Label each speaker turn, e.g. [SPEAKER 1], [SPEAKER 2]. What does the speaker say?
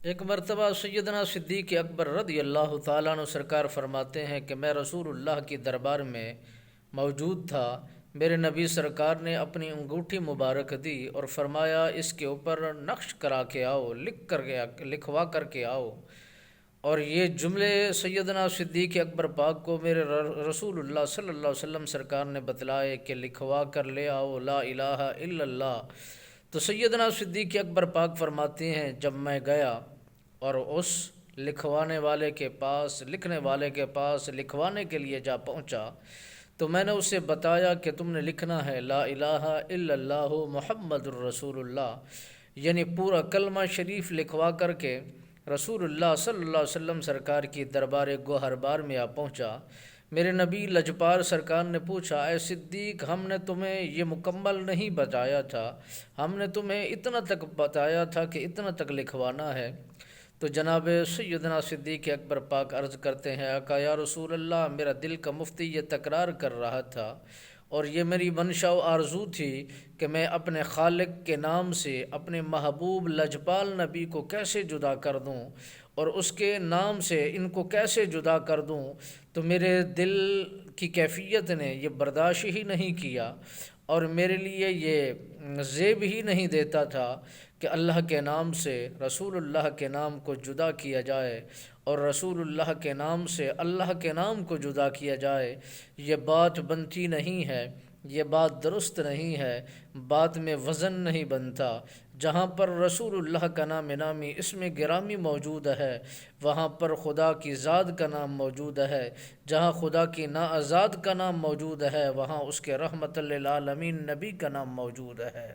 [SPEAKER 1] ایک مرتبہ سیدنا صدیق اکبر رضی اللہ تعالیٰ عنہ سرکار فرماتے ہیں کہ میں رسول اللہ کی دربار میں موجود تھا۔ میرے نبی سرکار نے اپنی انگوٹھی مبارک دی اور فرمایا اس کے اوپر نقش کرا کے آؤ، لکھوا کر کے آؤ۔ اور یہ جملے سیدنا صدیق اکبر پاک کو میرے رسول اللہ صلی اللہ علیہ وسلم سرکار نے بتلائے کہ لکھوا کر لے آؤ لا الہ الا اللہ۔ تو سیدنا صدیق اکبر پاک فرماتے ہیں جب میں گیا اور اس لکھوانے والے کے پاس لکھوانے کے لیے جا پہنچا تو میں نے اسے بتایا کہ تم نے لکھنا ہے لا الہ الا اللہ محمد الرسول اللہ، یعنی پورا کلمہ شریف لکھوا کر کے رسول اللہ صلی اللہ علیہ وسلم سرکار کی دربار گوہر بار میں آ پہنچا۔ میرے نبی لجپال سرکار نے پوچھا اے صدیق، ہم نے تمہیں یہ مکمل نہیں بتایا تھا، ہم نے تمہیں اتنا تک بتایا تھا کہ اتنا تک لکھوانا ہے۔ تو جناب سیدنا صدیق اکبر پاک عرض کرتے ہیں آقا یا رسول اللہ، میرا دل کا مفتی یہ تکرار کر رہا تھا اور یہ میری منشا و آرزو تھی کہ میں اپنے خالق کے نام سے اپنے محبوب لجپال نبی کو کیسے جدا کر دوں اور اس کے نام سے ان کو کیسے جدا کر دوں۔ تو میرے دل کی کیفیت نے یہ برداشت ہی نہیں کیا اور میرے لیے یہ زیب ہی نہیں دیتا تھا کہ اللہ کے نام سے رسول اللہ کے نام کو جدا کیا جائے اور رسول اللہ کے نام سے اللہ کے نام کو جدا کیا جائے۔ یہ بات بنتی نہیں ہے، یہ بات درست نہیں ہے، بات میں وزن نہیں بنتا۔ جہاں پر رسول اللہ کا نام نامی اسم گرامی موجود ہے وہاں پر خدا کی ذات کا نام موجود ہے، جہاں خدا کی ناذات کا نام موجود ہے وہاں اس کے رحمت للعالمین نبی کا نام موجود ہے۔